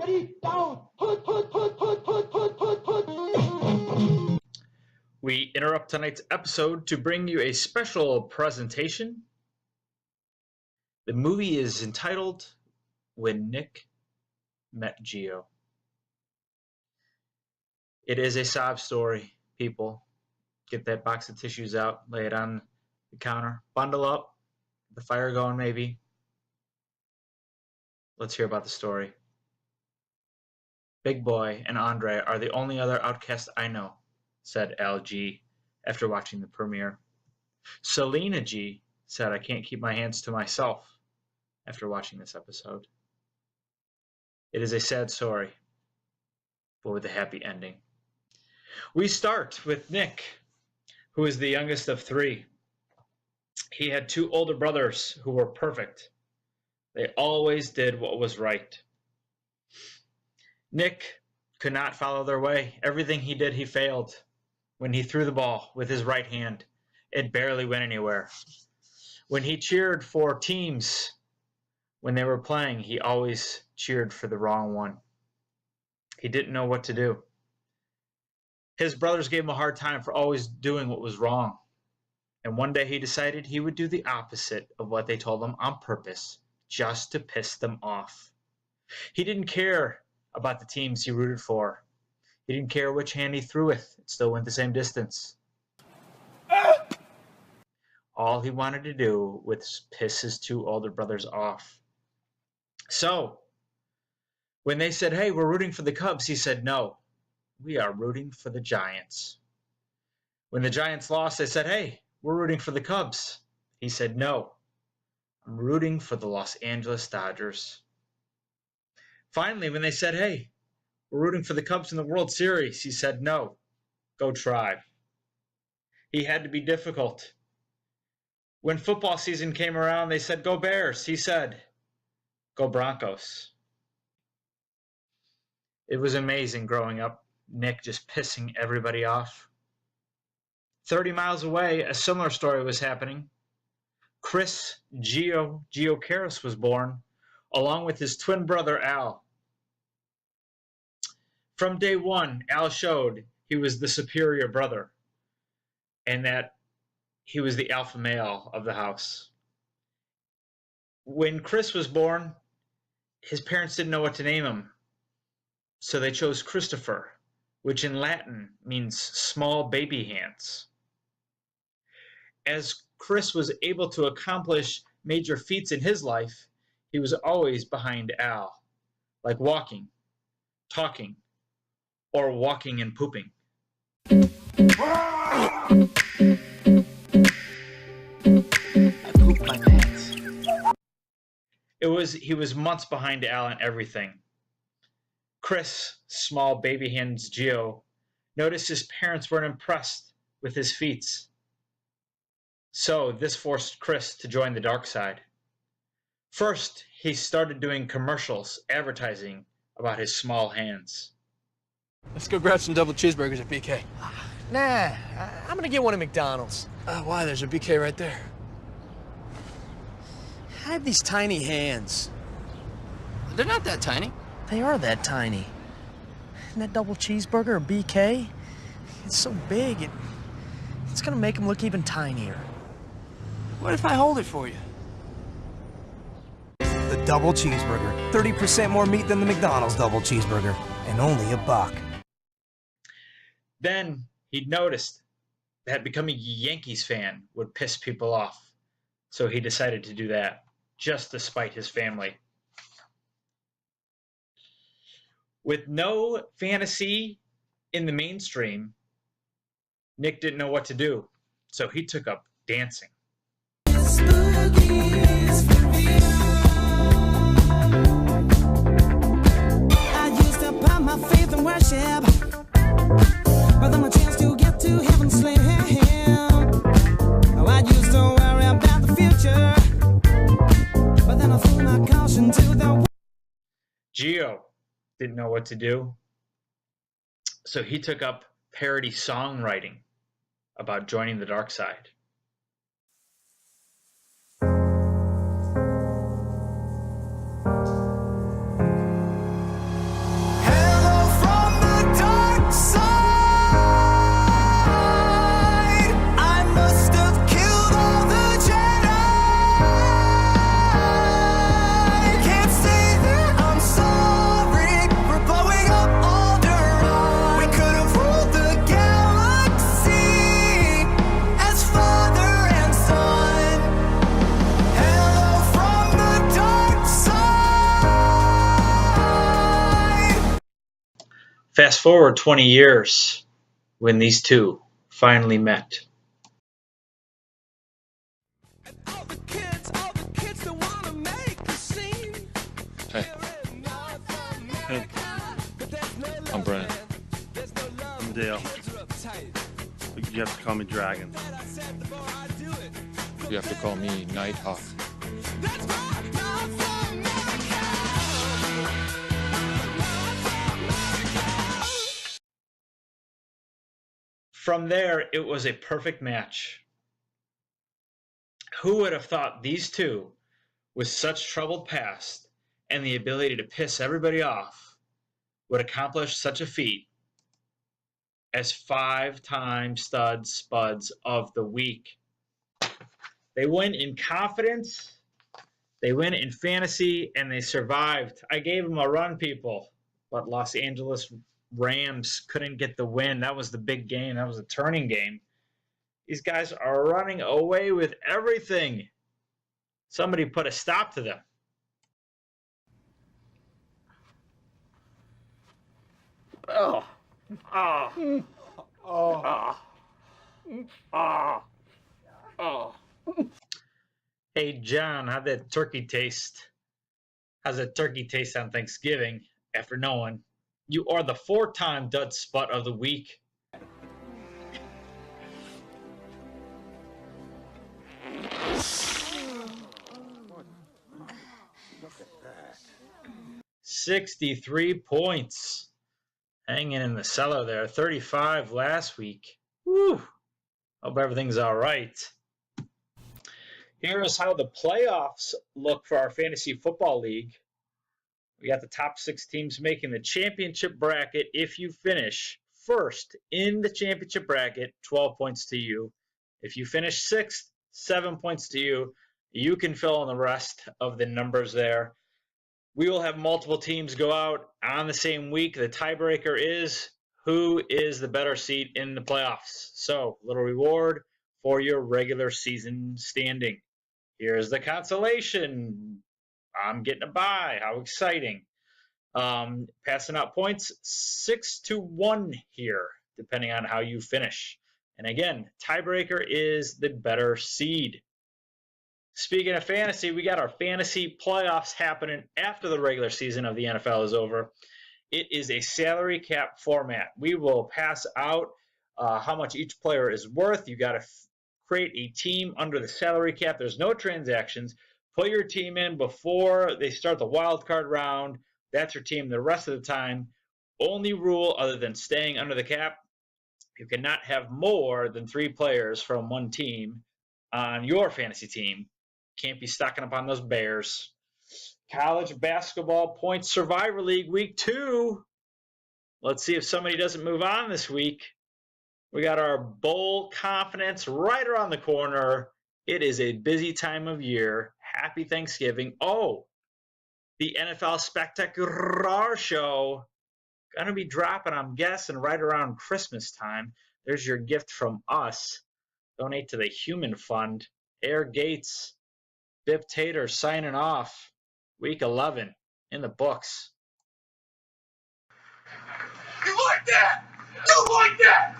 Ready, down, put. We interrupt tonight's episode to bring you a special presentation. The movie is entitled When Nick Met Geo. It is a sob story, people. Get that box of tissues out, lay it on the counter, bundle up, get the fire going maybe. Let's hear about the story. Big Boy and Andre are the only other outcasts I know, said Al G after watching the premiere. Selena G said I can't keep my hands to myself after watching this episode. It is a sad story, but with a happy ending. We start with Nick, who is the youngest of three. He had two older brothers who were perfect. They always did what was right. Nick could not follow their way. Everything he did, he failed. When he threw the ball with his right hand, it barely went anywhere. When he cheered for teams, when they were playing, he always cheered for the wrong one. He didn't know what to do. His brothers gave him a hard time for always doing what was wrong. And one day he decided he would do the opposite of what they told him on purpose, just to piss them off. He didn't care about the teams he rooted for. He didn't care which hand he threw with. It still went the same distance. All he wanted to do was piss his two older brothers off. So, when they said, hey, we're rooting for the Cubs, he said, no, we are rooting for the Giants. When the Giants lost, they said, hey, we're rooting for the Cubs. He said, no, I'm rooting for the Los Angeles Dodgers. Finally, when they said, hey, we're rooting for the Cubs in the World Series, he said, no, go Tribe. He had to be difficult. When football season came around, they said, go Bears. He said, go Broncos. It was amazing growing up, Nick just pissing everybody off. 30 miles away, a similar story was happening. Chris Geo Karras was born, along with his twin brother Al. From day one, Al showed he was the superior brother and that he was the alpha male of the house. When Chris was born, his parents didn't know what to name him, so they chose Christopher, which in Latin means small baby hands. As Chris was able to accomplish major feats in his life, he was always behind Al, like walking, talking, or walking and pooping. I pooped my pants. He was months behind Al in everything. Chris, small baby hands Geo, noticed his parents weren't impressed with his feats. So this forced Chris to join the dark side. First, he started doing commercials advertising about his small hands. Let's go grab some double cheeseburgers at BK. Nah, I'm gonna get one at McDonald's. Why? There's a BK right there. I have these tiny hands. They're not that tiny. They are that tiny. And that double cheeseburger at BK, it's so big, it's gonna make them look even tinier. What if I hold it for you? The double cheeseburger. 30% more meat than the McDonald's double cheeseburger, and only $1. Then he noticed that becoming a Yankees fan would piss people off, so he decided to do that, just to spite his family. With no fantasy in the mainstream, Nick didn't know what to do, so he took up dancing. I used to put my faith in worship, but then my chance to get to heaven slim. Oh, I used to worry about the future, but then I threw my caution to the. Geo didn't know what to do, so he took up parody songwriting about joining the dark side. Fast forward 20 years when these two finally met. All the kids that wanna make a scene. Hey. Hey. I'm Brian. I'm Dale. You have to call me Dragon. You have to call me Nighthawk. From there, it was a perfect match. Who would have thought these two, with such troubled past and the ability to piss everybody off, would accomplish such a feat as 5-time spuds of the week? They win in confidence, they win in fantasy, and they survived. I gave them a run, people, but Los Angeles Rams couldn't get the win. That was the big game. That was a turning game. These guys are running away with everything. Somebody put a stop to them. Oh. Oh. Oh. Oh. Oh. Hey, John, how'd that turkey taste? How's that turkey taste on Thanksgiving after knowing you are the 4-time Dud Sput of the week? Look at that. 63 points. Hanging in the cellar there. 35 last week. Woo! Hope everything's all right. Here is how the playoffs look for our fantasy football league. We got the top 6 teams making the championship bracket. If you finish first in the championship bracket, 12 points to you. If you finish 6th, 7 points to you. You can fill in the rest of the numbers there. We will have multiple teams go out on the same week. The tiebreaker is who is the better seed in the playoffs. So, little reward for your regular season standing. Here's the consolation. I'm getting a bye. How exciting. Passing out points 6-1 here, depending on how you finish. And again, tiebreaker is the better seed. Speaking of fantasy, we got our fantasy playoffs happening after the regular season of the NFL is over. It is a salary cap format. We will pass out how much each player is worth. You got to create a team under the salary cap. There's no transactions. Put your team in before they start the wild card round. That's your team the rest of the time. Only rule other than staying under the cap, you cannot have more than 3 players from one team on your fantasy team. Can't be stocking up on those Bears. College basketball points Survivor League week 2. Let's see if somebody doesn't move on this week. We got our bowl confidence right around the corner. It is a busy time of year. Happy Thanksgiving. Oh, the NFL Spectacular Show. Going to be dropping, I'm guessing, right around Christmas time. There's your gift from us. Donate to the Human Fund. Air Gates, Bip Tater signing off. Week 11 in the books. You like that? You like that?